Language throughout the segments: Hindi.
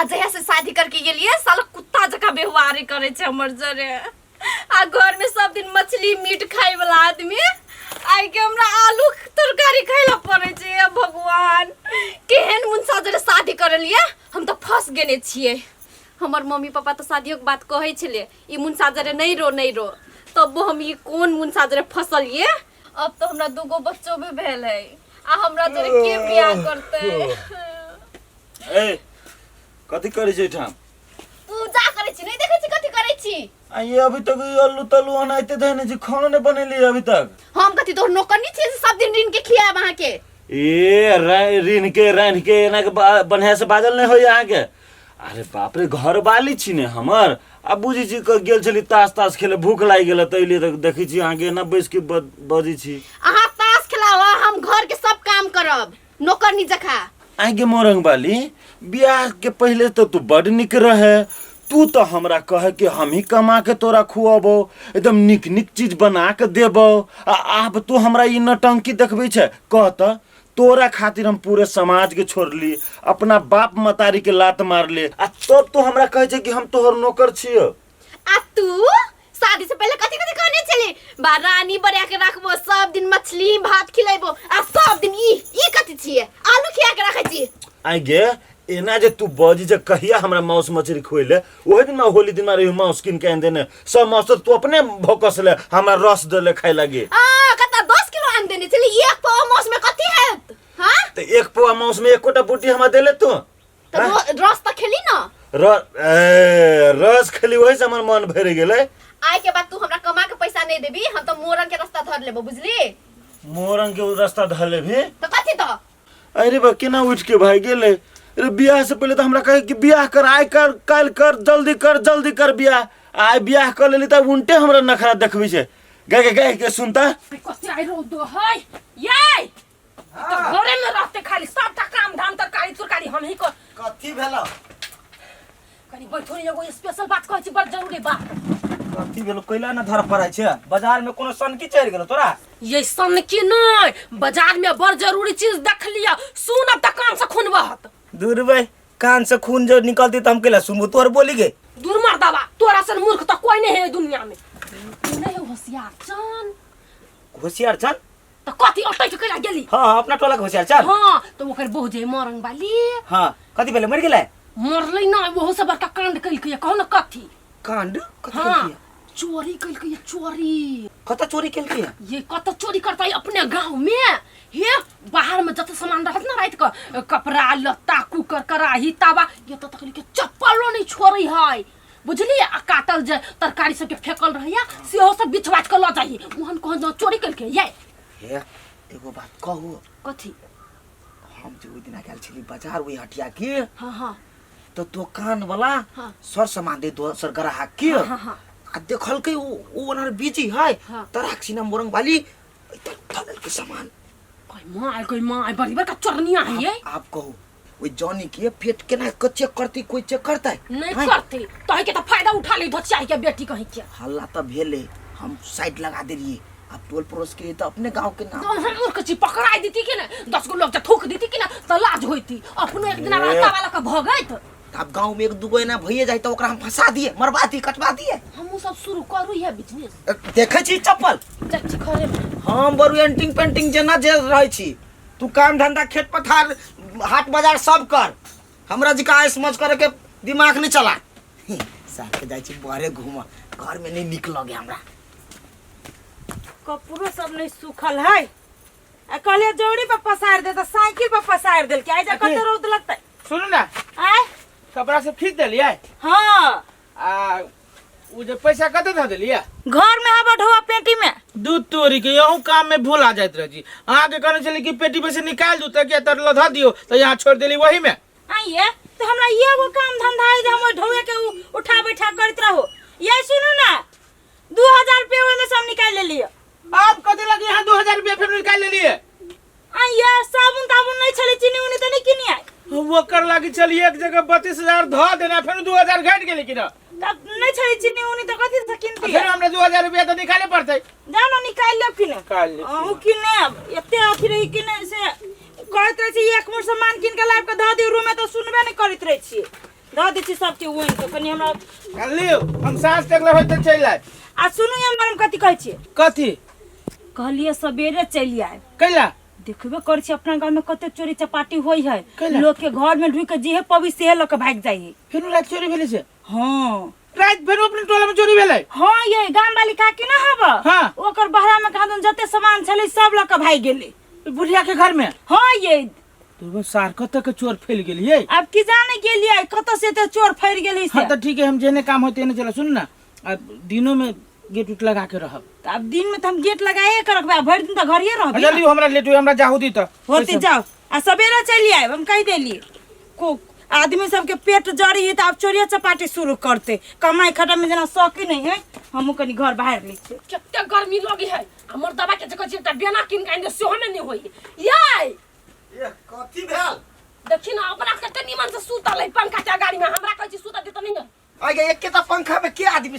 जहिया से शादी करके गेलिए साला कुत्ता जका व्यवहार करे छे हमर जरे। आ घर में सब दिन मछली मीट खाए वाला आदमी आई के हमरा आलू तरकारी खाइला पड़े छे। भगवान केहन मुंसा जरे शादी कर लिए हम तो फंस गेने छिए। हमर मम्मी पापा तो शादियों के बात कहे छले ई मुंसा जरे नहीं रो तब हम ये कौन मुंसा जरे फसल ये। अब तो हमरा दूगो बच्चों भी भेल है आ हमरा जरे के बियाह करते। ए कथि करे छै ठाम? पूजा करे छी नहीं देखे छी कथि करे छी? आ ये अभी तक आलू तलू अनाइते धने जी खाना नहीं बनेली अभी तक। हम कथि तोर नौकर नहीं छी सब दिन ऋण के खिया वहां के। ए ऋण के रान के एना के बनहे से बाजल नहीं हो यहाँ के। अरे बाप रे घर वाली छी ने हमर अब बुझी छी गेल छली ताश खेले भूख लाग गेल तैले तक देखी छी अहाँ के ना बैस के बजी छी। अहाँ ताश खेलावा हम घर के सब काम करब नौकर नहीं जखा। आगे मोरंग वाली बियाह के पहले तो तू बड़ निक रहे। तू तो हमरा कहे कि हम ही कमा के तोरा खुआबो एकदम निक निक चीज बना के देबो। अब तू हमरा ई नटंकी देखबे छे। कहता तोरा खातिर हम पूरे समाज के छोड़ली अपना बाप मतारी के लात मार ले आ तब तो हमरा कहे छे कि हम तोहर नौकर छियो। आ तू शादी से पहले कथि कथि कहने चले बा रानी बरिया के रखबो सब दिन मछली भात खिलेबो आ सब दिन ई कथि छिए आलू खिया के रखे छी। आई गे एना जे तू बजी जे कहिया हमरा मांस मछली खुएले ओहे दिन में होली दिन में रही मांस किन के देने सब मांस तो तू अपने भोकस ले हमरा रस देले खाए लगे। कता 10 किलो आन देने चली एक पाव मांस में कथि है? हां तो एक पाव मांस में एक कोटा बूटी हमरा देले तू तो रस त खेली ना रस खेली वही से हमर मन भर गेले। आय के बाद तू हमरा कमा के पैसा नहीं देबी हम तो मोरंग के रास्ता धर लेबो बुझली। मोरंग के रास्ता धर लेबी तो कथि तो? अरे बा केना उठ के भाग गेले। अरे बियाह से पहले तो हमरा कहे कि बियाह कर आय कर काल कर जल्दी कर बियाह। आय बियाह कर लेली त उनटे हमरा नखरा देखबी छे। गे के सुनता कथि आइ रो दो है ये तो घरे में रहते खाली सबटा काम धाम तरकारी तुरकारी हम ही कर। कथि भेलो? कनी बैठो एगो स्पेशल बात कहै छी बड़ जरूरी बात। कथि भेलो कइला न धर पड़ै छै? बाजार में कोनो सनकी चढ़ गेलो तोरा? ये सन की नहीं बाजार में बड़ जरूरी चीज देख लिया सुन अब तक कान से खून बहत। दूर बे कान से खून जो निकलती त हम केला सुनबो तोर बोली गे। दूर मार दवा तोरा सन मूर्ख तो कोई नहीं है दुनिया में। तू नहीं होशियार चन होशियार छन तो कथि अटै के केला गेली? हां अपना टोला के होशियार छन। हां तो ओकर बहु जे मरंग वाली हां कथि भेले मर गेलै? मरलै ना वो सब बड़का कांड कइल के कहू न कथि कांड कथि हाँ कइल? चोरी कइल के चोरी। कत चोरी कइल के? ये कत चोरी करता है अपने गांव में। हे बाहर में जत सामान रहत ना रात का कपड़ा लत्ता कुकर कराही तावा ये तो तकली के चप्पलो नहीं छोड़ी है बुझली। आ काटल जे तरकारी सब के फेकल रहया सेहो सब बिछवाट के ल जाई मोहन कह चोरी कइल के ये। हे एगो बात कहू कथि? हम जे ओइ दिन गेल छली बाजार ओइ हटिया के हां हां तो दुकान वाला हाँ। सर सामान दे दोसर ग्राहक के हाँ, हाँ। आ देखल के ओ ओनर बिजी है हाँ। तराक सीना मोरंग वाली धरल के सामान कोई मां बड़ी बड़का चोरनिया है ये। आप कहो ओइ जॉनी के पेट केना चेक करती कोई चेक करता है? नहीं करते तो के तो फायदा उठा ले धचिया के बेटी कहीं के। हल्ला त भेले हम साइड लगा देलिए अब टोल पड़ोस के तो अपने गांव के नाम हम मूर्ख छी पकड़ाई देती कि ना 10 गो लोग जे ठोक देती कि ना तो लाज होती अपनो एक दिन रास्ता वाला का भगैत। अब गांव में एक दुगो ना भइए जाए तो ओकरा हम फंसा दिए मरवा दिए कटवा दिए। हमहु सब शुरू करू ये बिजनेस देखे छी चप्पल चच्ची खरे में हम बरु एंटिंग पेंटिंग जेना जे रहै छी तू काम धंधा खेत पथार हाट बाजार सब कर हमरा जिका समझ करे के दिमाग नहीं चला। साथ के जाई छी बाहरे घूम घर में नहीं निक लगे हमरा। कपूरो सब नहीं सूखल है आ कहले जोड़ी पर पसार दे तो साइकिल पर पसार देल के आइ जा कते रौद लगतै। सुनू ना आय कपड़ा सब खींच देलिए हां आ उ जे पैसा कते ध देलिए? घर में हवा ढोआ पेटी में दूध तोरी के यहू काम में भूल आ जात रही अहाँ के कहने चली कि पेटी में से निकाल दू तक तर लधा दियो तो यहाँ छोड़ देली वही में। आइए तो हमरा ये वो काम धंधा है जे हम ढोए के उठा बैठा करत रहो। ये सुनो ना 2000 रुपया ओय में सब निकाल ले लियो। आप कते लगे यहाँ 2000 रुपया फिर निकाल ले लिए? आइए साबुन ताबुन नहीं छले चीनी उनी तो नहीं किनी आय वो कर लगी चली एक जगह 32,000 ध देना फिर 2000 घट गेली कि ना तब नहीं छले चीनी उनी तो कथि से किनती फिर हमने 2000 रुपया तो निकाले पड़ते। जाओ ना निकाल लो किने निकाल ले ओ किने एते अथी रही किने से कहत रही एक मुठ सामान किन के लाब के ध दियो रूम में तो सुनबे नहीं करत रही छी रह दै छी सबके ओइन के कनी हमरा लियो हम साँझ तक ले होते चल आए। आ सुनू हम कथी कहै छियै कथी कहलिए सबेरे चलि आए कैला देखबे करै छी अपना गांव में कते चोरी चपाटी होई है कैला? लोग के घर में ढुक के जेहे पवी सेहे लक भाग जाई है। फिर रात चोरी भेले से हां रात फिर अपने टोला में चोरी भेले। हाँ ये गांव वाली काकी ना हब हाँ। ओकर बहरा में कहा जते सामान छले सब लक भाग गेले। बुढ़िया के घर में हाँ ये तो सार कत के चोर फैल गेलिए। अब की जाने गेलिए कत से ते चोर फैर गेली से। हाँ तो ठीक है हम जेने काम होते न चला सुन ना अब दिनों में गेट उट लगा के रहब। तो अब दिन में तो हम गेट लगाए के रखबा भर दिन तो घर ही रहबे। जल्दी हमरा लेट हमरा जाहू दी तो होते जाओ आ सवेरे चली आए हम कह देली को आदमी सबके पेट जड़ी है तो अब चोरिया चपाटी शुरू करते कमाई खटा में जना शौकी नहीं है हम कनी घर बाहर ली छे। केते गर्मी लगी है हमर दवा के जगह चिपटा बेना किन काइन सेहो में नहीं होई याय ये कथी भेल देखि ना अपना कते निमन से सुतल है पंखा के गाड़ी में हमरा कहै छी सुत दे तो नहीं है आगे एक के त पंखा में के आदमी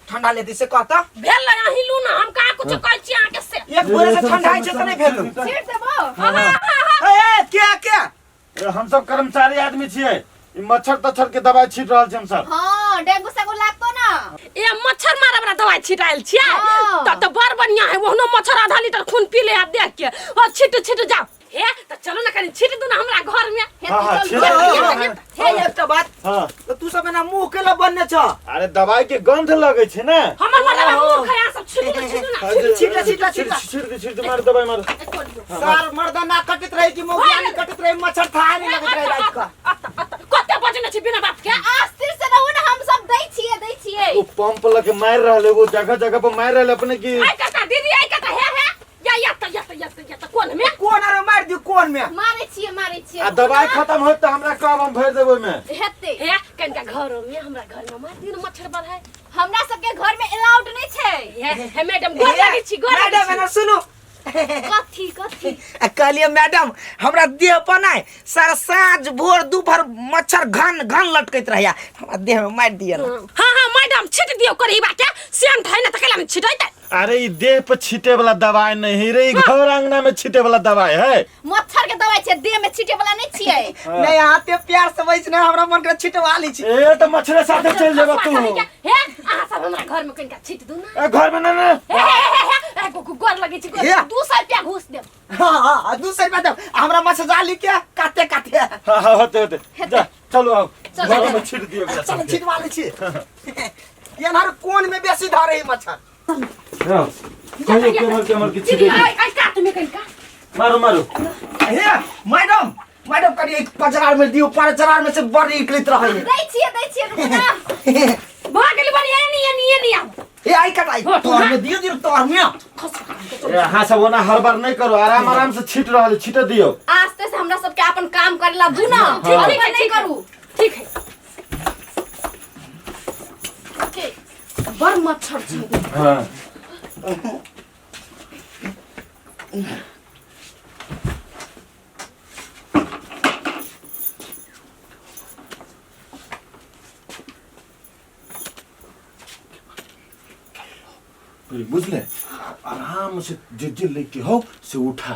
ठंडा लेती से कहता भेल लगा हिलू ना हम का कुछ कहै छी आके से एक बोरे से ठंडा है से नहीं भेल। सीट देबो ए क्या हम सब कर्मचारी आदमी छियै ई मच्छर तच्छर के दवाई छीट रहल छी हम सब। हां डेंगू सेगो लागतो ना ए मच्छर मारे वाला दवाई छिटाइल छियै हाँ। त बड़ बढ़िया है ओहनो मच्छर आधा लीटर खून पी ले आ देख के और छिट जाओ हे त चलो ना कनी छिट दू ना हमरा घर में हाँ, हे एक तो बात हाँ तो तू सब ना मुंह केला बनने छ। अरे दवाई के गंध लगे छै ना। हमर वाला मुंह खया सब छिट ना छिट मार दवाई मार। सार मर्दा ना कटत रहे कि मौगिया नहीं कटत रहे मच्छर था नहीं लगत रहे रात का। कते बजे न छी बिना बात के अस्थिर से रहू ना हम सब दै छियै वो पंप लगे मार रहले वो जगह जगह पर मार रहले अपने की। आई कता दीदी आई कता हे या कोन में कोन अरे मार दी कोन में मारे छियै आ दवाई खत्म होत त हमरा कहब हम भेज देबै में। हेते हे कनका घर में हमरा घर में मार दिन मच्छर बढ़ है हमरा सबके घर में अलाउड नहीं छै। हे मैडम गोर लगी छी गोर मैडम है ना सुनो कथी कहलिए मैडम हमरा देह पर ना सारा साँझ भोर दोपहर मच्छर घन लटकत रहया हमरा देह में मार दिया ना। हां मैडम छिट दियो करी बाटे सेंट है ना त केला में छिटैते। अरे ई देह पर छीटे वाला दवाई नहीं रे ई घर आंगना में छीटे वाला दवाई है। मच्छर के दवाई छै देह में छीटे वाला नहीं छियै। नहीं आते प्यार से बैठ ना हमरा मन के छिटवा ली छी। ए त मच्छर साथे चल जेबा तू। हे आहा सब हमरा घर में कनका छिट दू ना ए घर में ना हे गोर लगी छी 200 रुपया घूस दे। हां 200 रुपया दे हमरा मच्छर जाली के काटे हां होते जा चलो आओ चलो। घर में छीट दियो चल छिटवा ली छी। ये ना कोन में बेसी धरे है मच्छर। कहियो केमर की छीटे आई काट में कनका मारो हे मैडम कनी एक पजरार में दियो पजरार में से बड़ी निकलत रहे है। दै छियै रुकू ना भाग गेली बनी नहीं आ ए आई कटाई तोर में दियो तोर में ए हां सब ओना हड़बड़ नहीं करो आराम से छीट रहल छीट दियो। आस्ते से हमरा सबके अपन काम करेला दू ना हाँ। ठीक है नहीं करू ठीक है ओके बड़ मच्छर छै हां बुझले आराम से जे लेके हो से उठा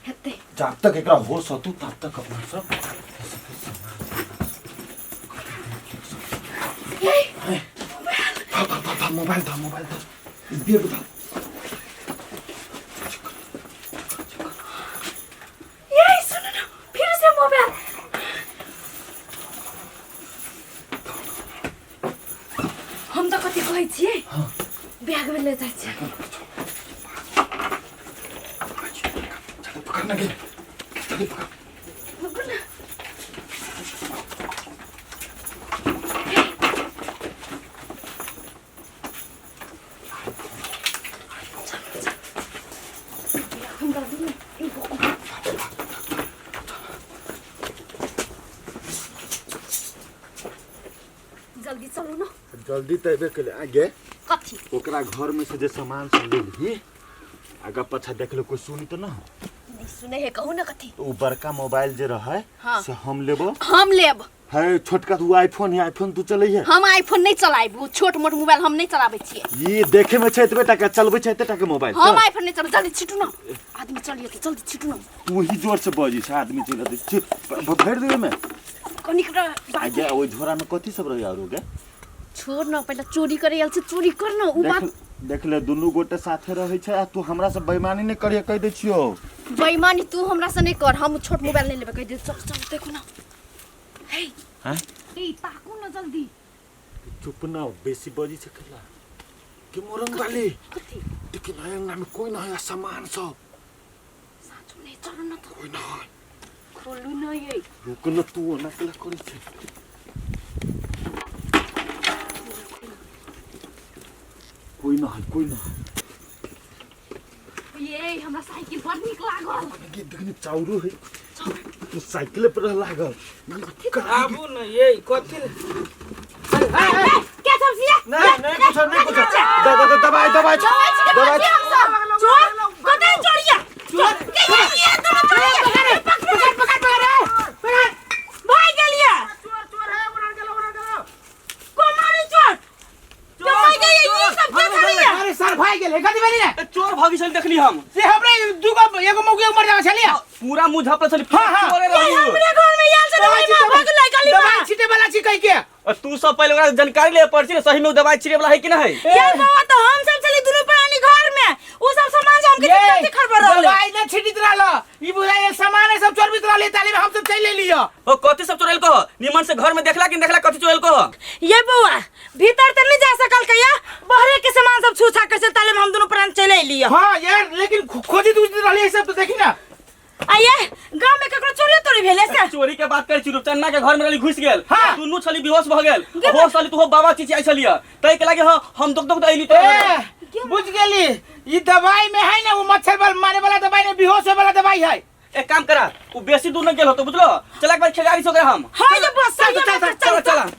हेते जब तक एकरा होश होतु तब तक अपना सब मोबाइल था दे बता ये सुनो ना फिर से मोबाइल हम तो कथी कहै छियै बैग में ले जाइ छियै पकड़ना के रुकू ना जल्दी चलो ना जल्दी तबे के ले आगे कथी ओकरा घर में से जे सामान सब ले ली आगा पछा देख लो कोई सुनी तो ना हो नहीं सुने है कहू ना कथी तो उ बड़का मोबाइल जे रहे हाँ। से हम लेबो हम लेब है छोटका तू आईफोन है आईफोन तू चले है हम आईफोन नहीं चलाइब वो छोट मोट मोबाइल हम नहीं चलाबै छियै ये देखे में छै एतबे टका चलबे छै एते टका मोबाइल हम आईफोन नहीं चलाबै जल्दी छिटू ना आदमी चलिए तो जल्दी छिटू ना वही जोर से बजी छै आदमी चल दे भर देबे में कनिक आगे ओइ झोरा में कथी सब रही आरो गे? छोड़ न पहले चोरी करे आयल से चोरी कर न उ बात देख ले दुनू गोटे साथे रहै छै आ तू हमरा से बेईमानी नहीं करिए कह दे छियो। बेईमानी तू हमरा से नहीं कर, हम छोट मोबाइल नहीं लेबे कह दे। चल चल देखो ना। हे हैं? ए ताकू न जल्दी। चुप ना बेसी बजी छै कला के मोरंग वाली कथी लेकिन अंगना में कोई ना है सामान सब साचो नहीं चल न तो कोई ना है। खोलू न ये रुक न तू ना कला करै छै कोई ना है कोई ना है। ये हमरा साइकिल पर निक लागल। ये देखनी चाउरो है तू साइकिल पर रह लागल आबू न ये कथी क्या सब्जी है? नहीं कुछ दवाई दवाई चोर कतई चोरिया चोर के ये तुम चोरिया पकड़ भाई गेलिया कोमारी चोर जो भाई गई ये सब क्या चोरिया? अरे सर भाई गेले कथी बनी रे? चोर भागी चल देखली हम से हमरे दुगो एगो मौके मर जावा छलिया। पूरा मुंह झापला चली हाँ। चोरे ये रही हमरे घर में यार से दवाई मार भाग लाई गली दवाई में। छीटे वाला छी कह के और तू सब पहले ओकरा जानकारी ले पड़ची रे सही में उ दवाई छिड़े वाला है कि नहीं यार बाबा तो हम सब चली दुनू प्राणी घर में वो सब सामान से हमके कितने खबर रहले। दवाई न छीटित रहलो ई बुझा ये सामान सब चोरबित रहले ताली में हम सब चल ले लियो। ओ कथि सब चोरेल को निमन से घर में देखला कि देखला कथि चोरेल को ये बउआ भीतर तो नहीं जा सकल कहिया बहरे के सामान सब छूछा कैसे ताले में हम दोनों प्राण चले लियो। हां यार लेकिन खोजी दूज रहले सब तो देखी ना। आये गांव में ककरो चोरी तोरी भेले से चोरी के बात कर छी रुपचन्ना के घर में रही घुस गेल हाँ। दुनू छली बेहोश भ गेल होश वाली तू बाबा चीची आई छलिया तई के लागे हम दुख अइली तो ए बुझ गेली ई दवाई में है ना वो मच्छर बल मारे वाला दवाई नहीं बेहोश होए वाला दवाई है। एक काम करा उ बेसी दूर न गेल हो तो बुझलो चला एक बार खिलाड़ी सो गए हम हां ये बस चल चल चल चल